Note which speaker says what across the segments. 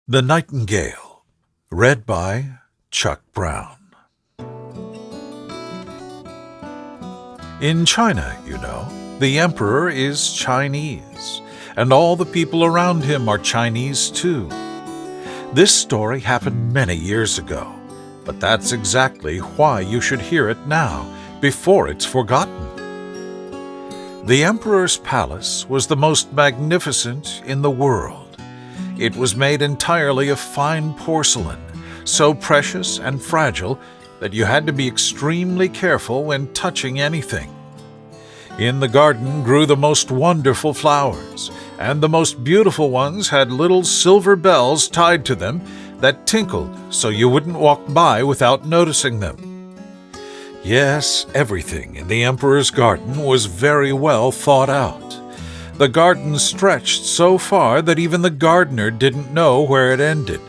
Speaker 1: The Nightingale, read by Chuck Brown. In China, the emperor is Chinese, and all the people around him are Chinese too. This story happened many years ago, but that's exactly why you should hear it now, before it's forgotten. The emperor's palace was the most magnificent in the world. It was made entirely of fine porcelain, so precious and fragile that you had to be extremely careful when touching anything. In the garden grew the most wonderful flowers, and the most beautiful ones had little silver bells tied to them that tinkled so you wouldn't walk by without noticing them. Yes, everything in the emperor's garden was very well thought out. The garden stretched so far that even the gardener didn't know where it ended.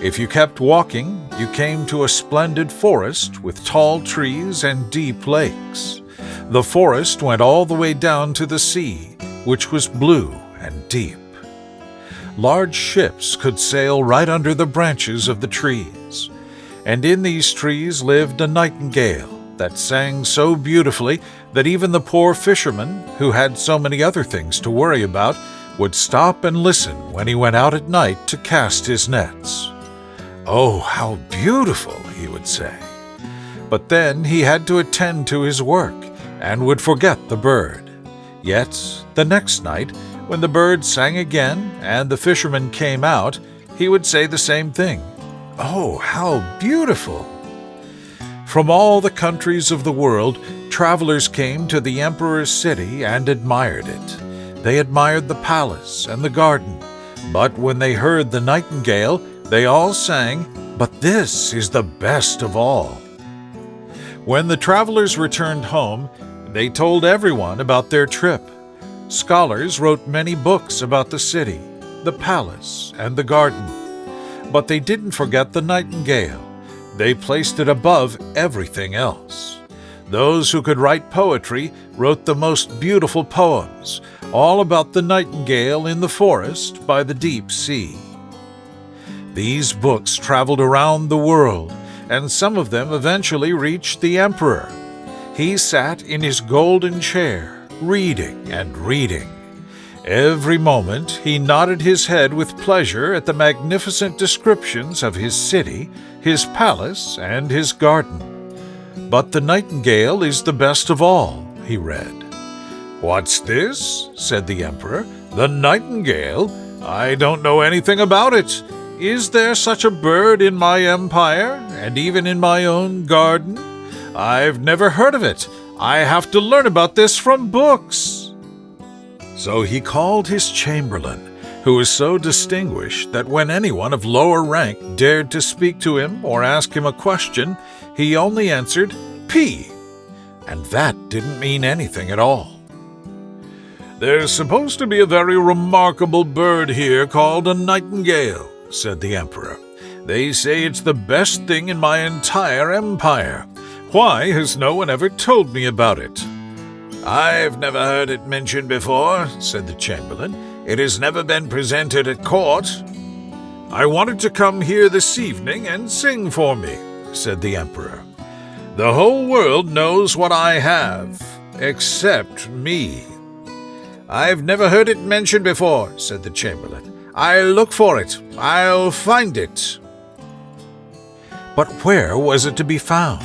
Speaker 1: If you kept walking, you came to a splendid forest with tall trees and deep lakes. The forest went all the way down to the sea, which was blue and deep. Large ships could sail right under the branches of the trees, and in these trees lived a nightingale that sang so beautifully that even the poor fisherman, who had so many other things to worry about, would stop and listen when he went out at night to cast his nets. "Oh, how beautiful," he would say. But then he had to attend to his work and would forget the bird. Yet the next night, when the bird sang again and the fisherman came out, he would say the same thing. "Oh, how beautiful!" From all the countries of the world, travelers came to the emperor's city and admired it. They admired the palace and the garden, but when they heard the nightingale, they all sang, "But this is the best of all." When the travelers returned home, they told everyone about their trip. Scholars wrote many books about the city, the palace, and the garden. But they didn't forget the nightingale. They placed it above everything else. Those who could write poetry wrote the most beautiful poems, all about the nightingale in the forest by the deep sea. These books traveled around the world, and some of them eventually reached the emperor. He sat in his golden chair, reading and reading. Every moment he nodded his head with pleasure at the magnificent descriptions of his city, his palace, and his garden. "But the nightingale is the best of all," he read. "What's this?" said the emperor. "The nightingale? I don't know anything about it. Is there such a bird in my empire, and even in my own garden? I've never heard of it. I have to learn about this from books." So he called his chamberlain, who was so distinguished that when anyone of lower rank dared to speak to him or ask him a question, he only answered, "P," and that didn't mean anything at all. "There's supposed to be a very remarkable bird here called a nightingale," said the emperor. "They say it's the best thing in my entire empire. Why has no one ever told me about it?" "I've never heard it mentioned before," said the chamberlain. "It has never been presented at court." "I wanted to come here this evening and sing for me," said the emperor. "The whole world knows what I have, except me." "I've never heard it mentioned before," said the chamberlain. "I'll look for it. I'll find it." But where was it to be found?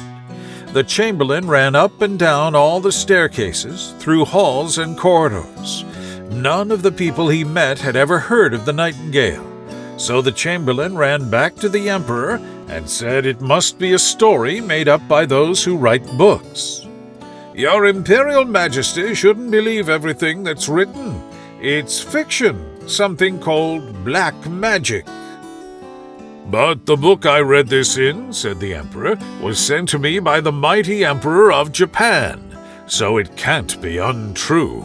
Speaker 1: The chamberlain ran up and down all the staircases, through halls and corridors. None of the people he met had ever heard of the nightingale. So the chamberlain ran back to the emperor and said it must be a story made up by those who write books. "Your Imperial Majesty shouldn't believe everything that's written. It's fiction, something called black magic." "But the book I read this in," said the emperor, "was sent to me by the mighty emperor of Japan, so it can't be untrue.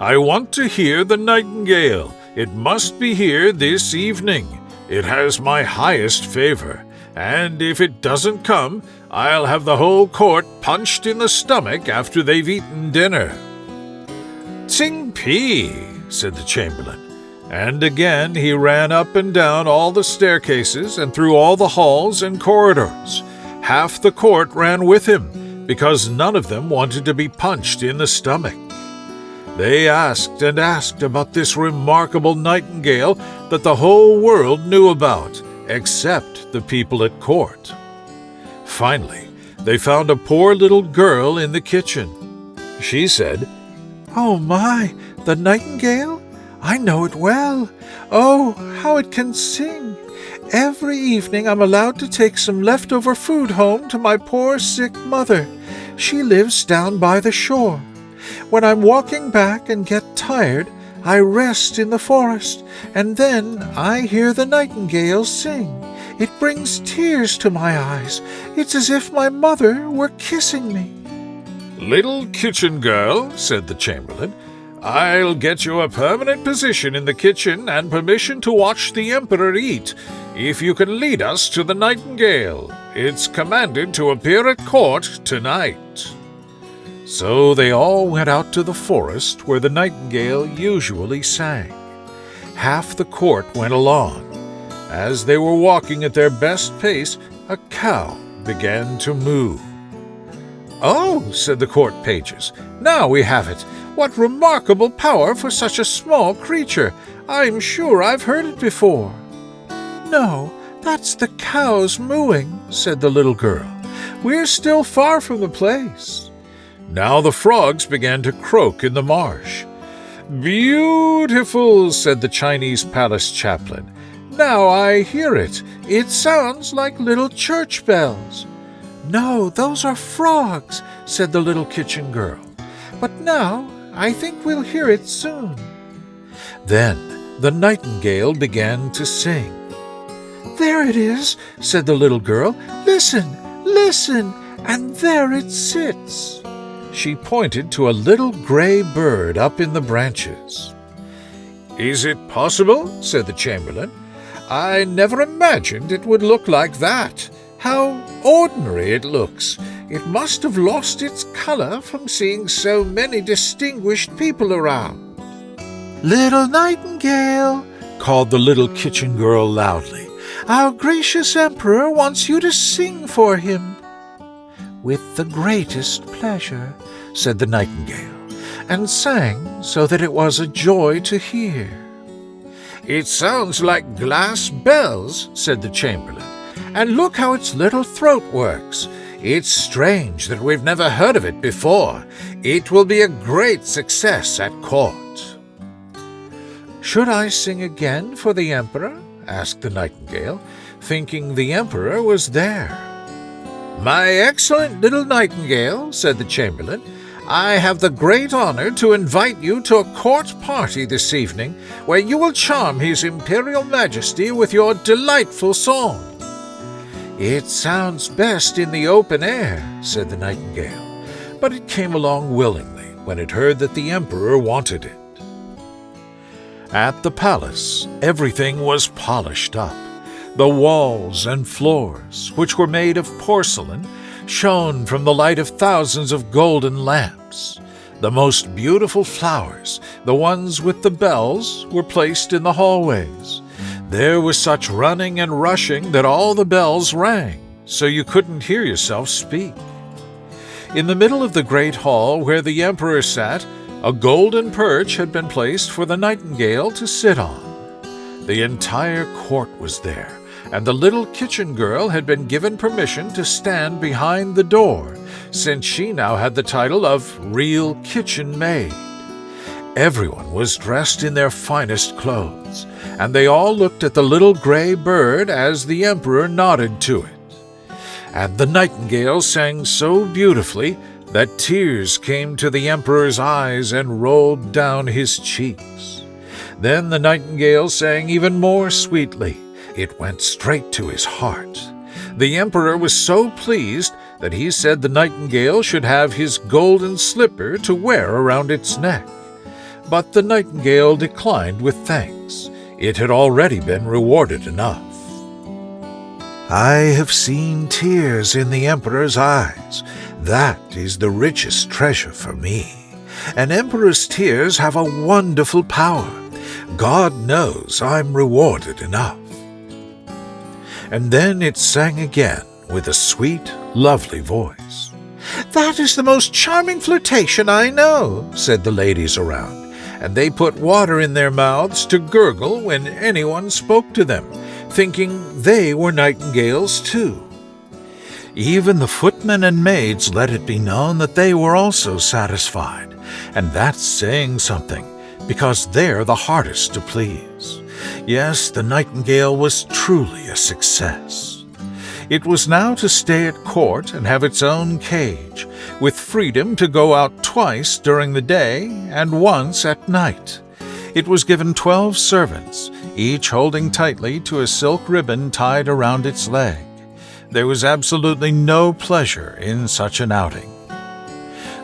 Speaker 1: I want to hear the nightingale. It must be here this evening. It has my highest favor, and if it doesn't come, I'll have the whole court punched in the stomach after they've eaten dinner." "Tsing Pi," said the chamberlain, And again he ran up and down all the staircases and through all the halls and corridors. Half the court ran with him, because none of them wanted to be punched in the stomach. They asked and asked about this remarkable nightingale that the whole world knew about, except the people at court. Finally, they found a poor little girl in the kitchen. She said, "Oh my, the nightingale? I know it well. Oh, how it can sing! Every evening I'm allowed to take some leftover food home to my poor sick mother. She lives down by the shore. When I'm walking back and get tired, I rest in the forest, and then I hear the nightingale sing. It brings tears to my eyes. It's as if my mother were kissing me." "Little kitchen girl," said the chamberlain, "I'll get you a permanent position in the kitchen and permission to watch the emperor eat, if you can lead us to the nightingale. It's commanded to appear at court tonight." So they all went out to the forest where the nightingale usually sang. Half the court went along. As they were walking at their best pace, a cow began to moo. "Oh," said the court pages, "now we have it. What remarkable power for such a small creature! I'm sure I've heard it before." "No, that's the cows mooing," said the little girl. "We're still far from the place." Now the frogs began to croak in the marsh. "Beautiful," said the Chinese palace chaplain. "Now I hear it. It sounds like little church bells." "No, those are frogs," said the little kitchen girl. "But now I think we'll hear it soon." Then the nightingale began to sing. "There it is," said the little girl. "Listen, listen, and there it sits." She pointed to a little gray bird up in the branches. "Is it possible?" said the chamberlain. "I never imagined it would look like that. How ordinary it looks. It must have lost its color from seeing so many distinguished people around." "Little nightingale," called the little kitchen girl loudly, "our gracious emperor wants you to sing for him." "With the greatest pleasure," said the nightingale, and sang so that it was a joy to hear. "It sounds like glass bells," said the chamberlain, "and look how its little throat works. It's strange that we've never heard of it before. It will be a great success at court." "Should I sing again for the emperor?" asked the nightingale, thinking the emperor was there. "My excellent little nightingale," said the chamberlain, "I have the great honor to invite you to a court party this evening, where you will charm His Imperial Majesty with your delightful song." "It sounds best in the open air," said the nightingale, but it came along willingly when it heard that the emperor wanted it. At the palace, everything was polished up. The walls and floors, which were made of porcelain, shone from the light of thousands of golden lamps. The most beautiful flowers, the ones with the bells, were placed in the hallways. There was such running and rushing that all the bells rang, so you couldn't hear yourself speak. In the middle of the great hall where the emperor sat, a golden perch had been placed for the nightingale to sit on. The entire court was there, and the little kitchen girl had been given permission to stand behind the door, since she now had the title of real kitchen maid. Everyone was dressed in their finest clothes, and they all looked at the little gray bird as the emperor nodded to it. And the nightingale sang so beautifully that tears came to the emperor's eyes and rolled down his cheeks. Then the nightingale sang even more sweetly. It went straight to his heart. The emperor was so pleased that he said the nightingale should have his golden slipper to wear around its neck. But the nightingale declined with thanks. It had already been rewarded enough. "I have seen tears in the emperor's eyes. That is the richest treasure for me. An emperor's tears have a wonderful power. God knows I'm rewarded enough." And then it sang again with a sweet, lovely voice. "That is the most charming flirtation I know," said the ladies around, and they put water in their mouths to gurgle when anyone spoke to them, thinking they were nightingales too. Even the footmen and maids let it be known that they were also satisfied, and that's saying something, because they're the hardest to please. Yes, the nightingale was truly a success. It was now to stay at court and have its own cage, with freedom to go out twice during the day and once at night. It was given 12 servants, each holding tightly to a silk ribbon tied around its leg. There was absolutely no pleasure in such an outing.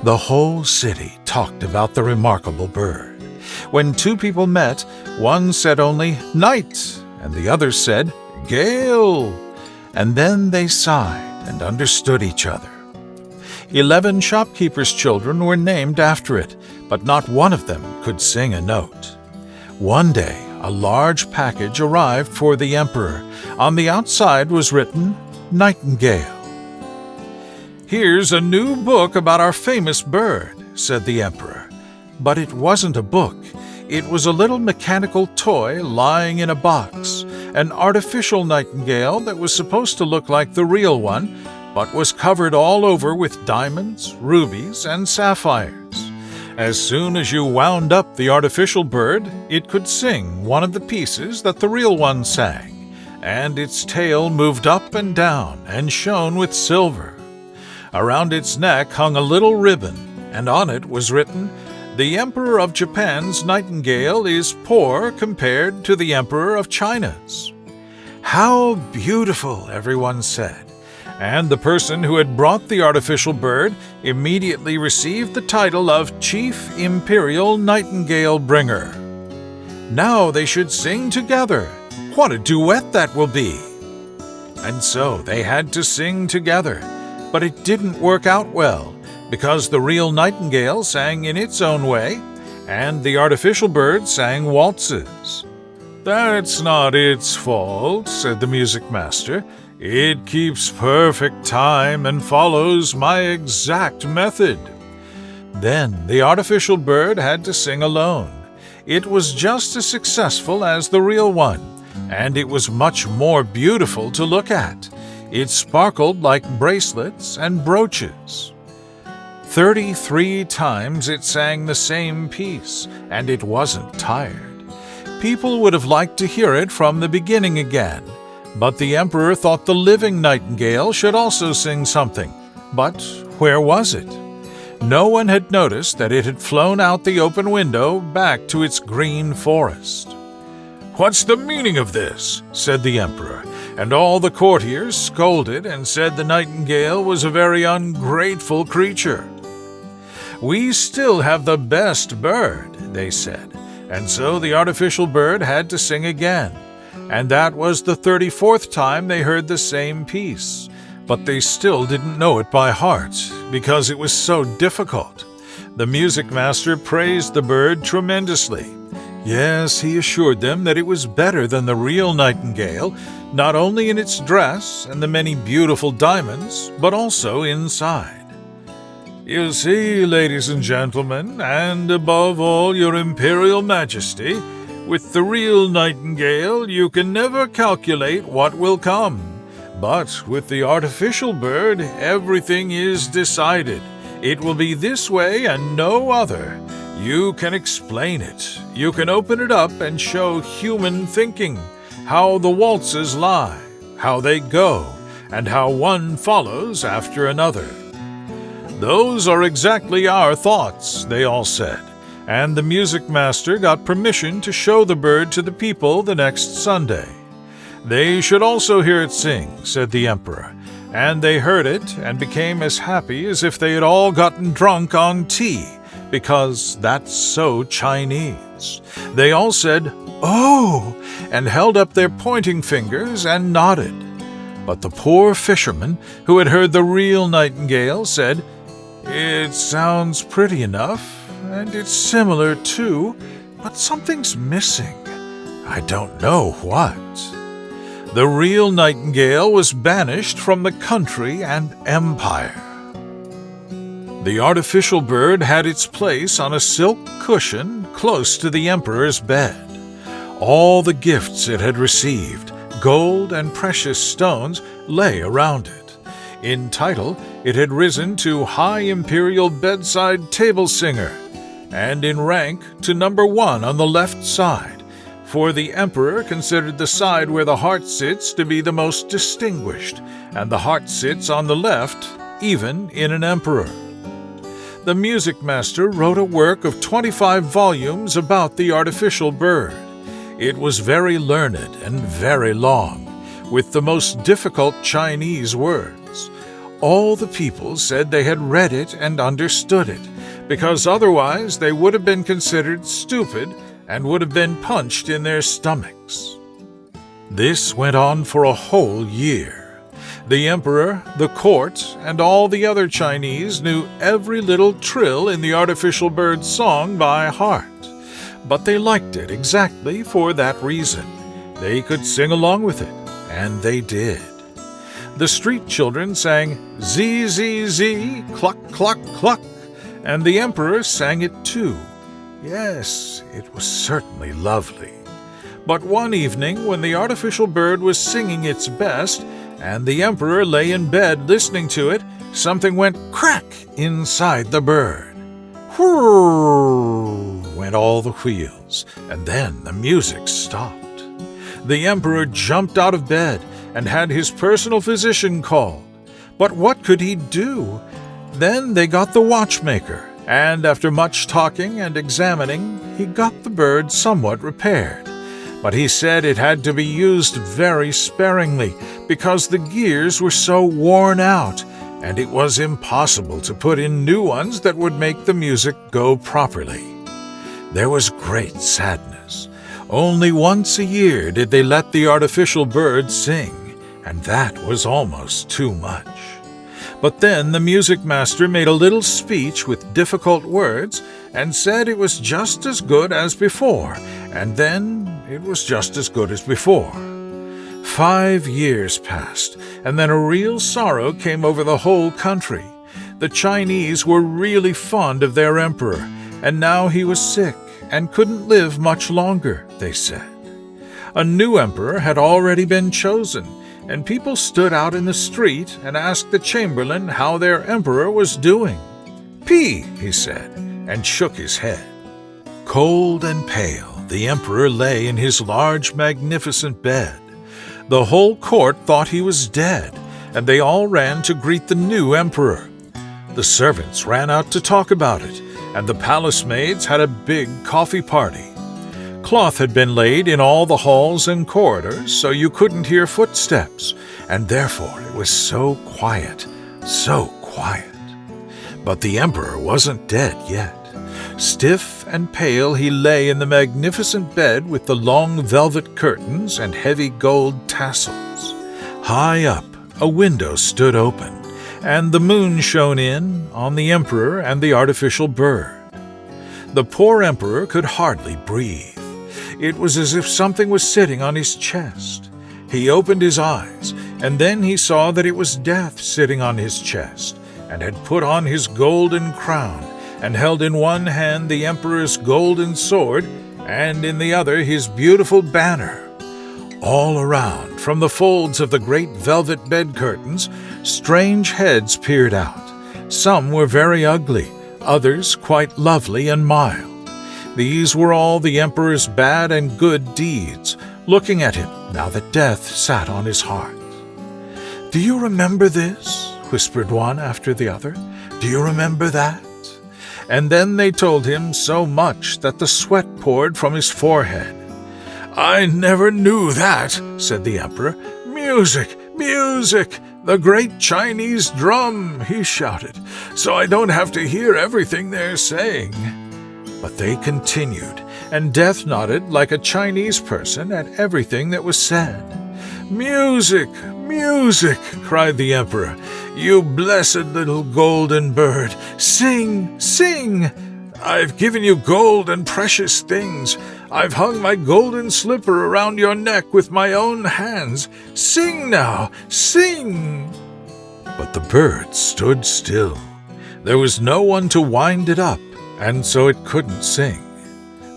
Speaker 1: The whole city talked about the remarkable bird. When two people met, one said only "night," and the other said "gale," and then they sighed and understood each other. 11 shopkeepers' children were named after it, but not one of them could sing a note. One day, a large package arrived for the emperor. On the outside was written, "Nightingale." "Here's a new book about our famous bird," said the emperor. But it wasn't a book. It was a little mechanical toy lying in a box, an artificial nightingale that was supposed to look like the real one, but was covered all over with diamonds, rubies, and sapphires. As soon as you wound up the artificial bird, it could sing one of the pieces that the real one sang, and its tail moved up and down and shone with silver. Around its neck hung a little ribbon, and on it was written, "The Emperor of Japan's nightingale is poor compared to the Emperor of China's." "How beautiful," everyone said, and the person who had brought the artificial bird immediately received the title of Chief Imperial Nightingale Bringer. Now they should sing together. What a duet that will be! And so they had to sing together, but it didn't work out well, because the real nightingale sang in its own way, and the artificial bird sang waltzes. "That's not its fault," said the music master. "It keeps perfect time and follows my exact method." Then the artificial bird had to sing alone. It was just as successful as the real one, and it was much more beautiful to look at. It sparkled like bracelets and brooches. 33 times it sang the same piece, and it wasn't tired. People would have liked to hear it from the beginning again, but the emperor thought the living nightingale should also sing something. But where was it? No one had noticed that it had flown out the open window back to its green forest. "What's the meaning of this?" said the emperor, and all the courtiers scolded and said the nightingale was a very ungrateful creature. "We still have the best bird," they said, and so the artificial bird had to sing again, and that was the 34th time they heard the same piece, but they still didn't know it by heart, because it was so difficult. The music master praised the bird tremendously. Yes, he assured them that it was better than the real nightingale, not only in its dress and the many beautiful diamonds, but also inside. "You see, ladies and gentlemen, and above all, your Imperial Majesty, with the real nightingale you can never calculate what will come. But with the artificial bird, everything is decided. It will be this way and no other. You can explain it. You can open it up and show human thinking, how the waltzes lie, how they go, and how one follows after another." "Those are exactly our thoughts," they all said, and the music master got permission to show the bird to the people the next Sunday. They should also hear it sing, said the emperor, and they heard it and became as happy as if they had all gotten drunk on tea, because that's so Chinese. They all said, "Oh!" and held up their pointing fingers and nodded. But the poor fisherman, who had heard the real nightingale, said, "It sounds pretty enough, and it's similar too, but something's missing. I don't know what. The real nightingale was banished from the country and empire. The artificial bird had its place on a silk cushion close to the emperor's bed. All the gifts it had received, gold and precious stones, lay around it. In title, it had risen to High Imperial Bedside Table Singer, and in rank to number 1 on the left side, for the emperor considered the side where the heart sits to be the most distinguished, and the heart sits on the left, even in an emperor. The music master wrote a work of 25 volumes about the artificial bird. It was very learned and very long, with the most difficult Chinese words. All the people said they had read it and understood it, because otherwise they would have been considered stupid and would have been punched in their stomachs. This went on for a whole year. The emperor, the court, and all the other Chinese knew every little trill in the artificial bird's song by heart, but they liked it exactly for that reason. They could sing along with it, and they did. The street children sang "Zee, zee, zee, cluck, cluck, cluck," and the emperor sang it too. Yes, it was certainly lovely. But one evening, when the artificial bird was singing its best, and the emperor lay in bed listening to it, something went crack inside the bird. Whirr went all the wheels, and then the music stopped. The emperor jumped out of bed and had his personal physician called. But what could he do? Then they got the watchmaker, and after much talking and examining, he got the bird somewhat repaired. But he said it had to be used very sparingly, because the gears were so worn out, and it was impossible to put in new ones that would make the music go properly. There was great sadness. Only once a year did they let the artificial bird sing, and that was almost too much. But then the music master made a little speech with difficult words and said it was just as good as before, and then it was just as good as before. 5 years passed, and then a real sorrow came over the whole country. The Chinese were really fond of their emperor, and now he was sick and couldn't live much longer, they said. A new emperor had already been chosen, and people stood out in the street and asked the chamberlain how their emperor was doing. "Pee," he said, and shook his head. Cold and pale, the emperor lay in his large, magnificent bed. The whole court thought he was dead, and they all ran to greet the new emperor. The servants ran out to talk about it, and the palace maids had a big coffee party. Cloth had been laid in all the halls and corridors so you couldn't hear footsteps, and therefore it was so quiet, so quiet. But the emperor wasn't dead yet. Stiff and pale he lay in the magnificent bed with the long velvet curtains and heavy gold tassels. High up, a window stood open, and the moon shone in on the emperor and the artificial bird. The poor emperor could hardly breathe. It was as if something was sitting on his chest. He opened his eyes, and then he saw that it was Death sitting on his chest, and had put on his golden crown, and held in one hand the emperor's golden sword, and in the other his beautiful banner. All around, from the folds of the great velvet bed curtains, strange heads peered out. Some were very ugly, others quite lovely and mild. These were all the emperor's bad and good deeds, looking at him now that death sat on his heart. "Do you remember this?" whispered one after the other. "Do you remember that?" And then they told him so much that the sweat poured from his forehead. "I never knew that," said the emperor. "Music, music, the great Chinese drum," he shouted, "so I don't have to hear everything they're saying." But they continued, and Death nodded like a Chinese person at everything that was said. "Music, music," cried the emperor. "You blessed little golden bird, sing, sing. I've given you gold and precious things. I've hung my golden slipper around your neck with my own hands. Sing now, sing!" But the bird stood still. There was no one to wind it up, and so it couldn't sing.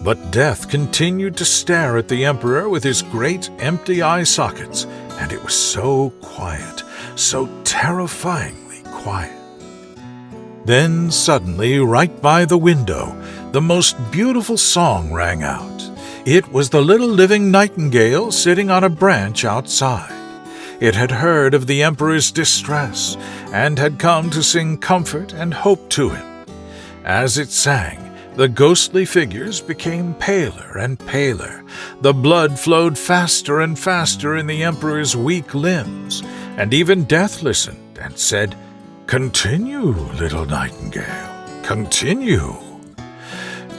Speaker 1: But Death continued to stare at the emperor with his great empty eye sockets, and it was so quiet, so terrifyingly quiet. Then suddenly, right by the window, the most beautiful song rang out. It was the little living nightingale sitting on a branch outside. It had heard of the emperor's distress and had come to sing comfort and hope to him. As it sang, the ghostly figures became paler and paler. The blood flowed faster and faster in the emperor's weak limbs, and even Death listened and said, "Continue, little nightingale, continue.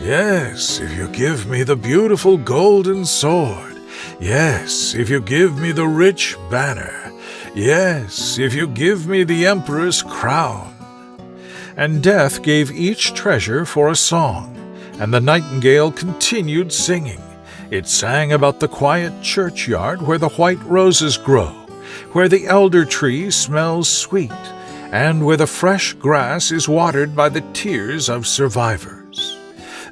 Speaker 1: Yes, if you give me the beautiful golden sword. Yes, if you give me the rich banner. Yes, if you give me the emperor's crown." And Death gave each treasure for a song, and the nightingale continued singing. It sang about the quiet churchyard where the white roses grow, where the elder tree smells sweet, and where the fresh grass is watered by the tears of survivors.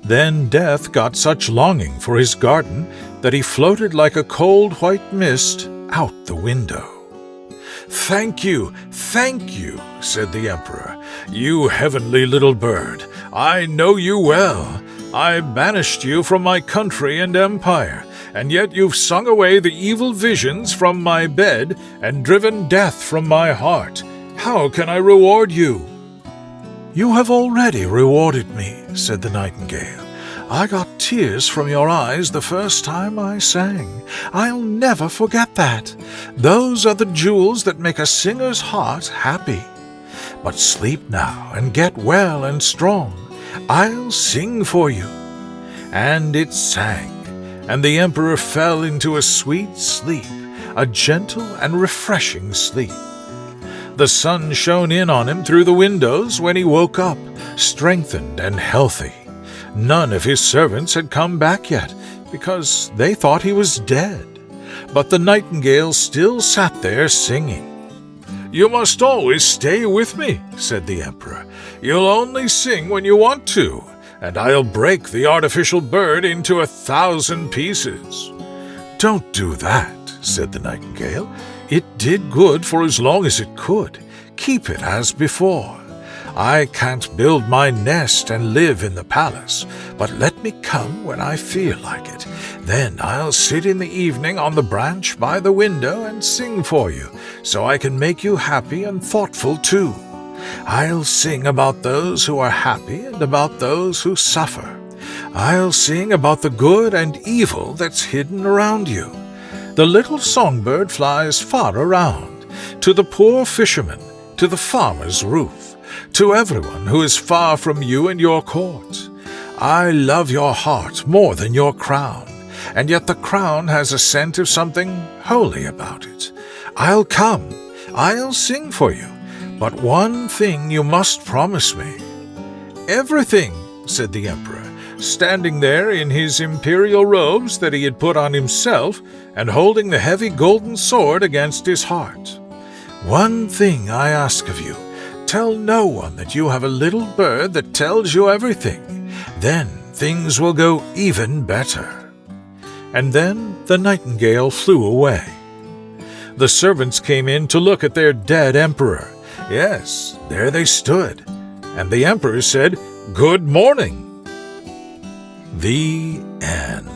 Speaker 1: Then Death got such longing for his garden that he floated like a cold white mist out the window. "Thank you, said the emperor. "You heavenly little bird, I know you well. I banished you from my country and empire, and yet you've sung away the evil visions from my bed and driven death from my heart. How can I reward you?" "You have already rewarded me," said the nightingale. "I got tears from your eyes the first time I sang. I'll never forget that. Those are the jewels that make a singer's heart happy. But sleep now and get well and strong. I'll sing for you." And it sang, and the emperor fell into a sweet sleep, a gentle and refreshing sleep. The sun shone in on him through the windows when he woke up, strengthened and healthy. None of his servants had come back yet, because they thought he was dead. But the nightingale still sat there singing. "You must always stay with me," said the emperor. "You'll only sing when you want to, and I'll break the artificial bird into 1,000 pieces." "Don't do that," said the nightingale. "It did good for as long as it could. Keep it as before. I can't build my nest and live in the palace, but let me come when I feel like it. Then I'll sit in the evening on the branch by the window and sing for you, so I can make you happy and thoughtful too. I'll sing about those who are happy and about those who suffer. I'll sing about the good and evil that's hidden around you. The little songbird flies far around, to the poor fisherman, to the farmer's roof, to everyone who is far from you and your court. I love your heart more than your crown, and yet the crown has a scent of something holy about it. I'll come, I'll sing for you, but one thing you must promise me." "Everything," said the emperor, standing there in his imperial robes that he had put on himself and holding the heavy golden sword against his heart. "One thing I ask of you. Tell no one that you have a little bird that tells you everything. Then things will go even better." And then the nightingale flew away. The servants came in to look at their dead emperor. Yes, there they stood. And the emperor said, "Good morning." The end.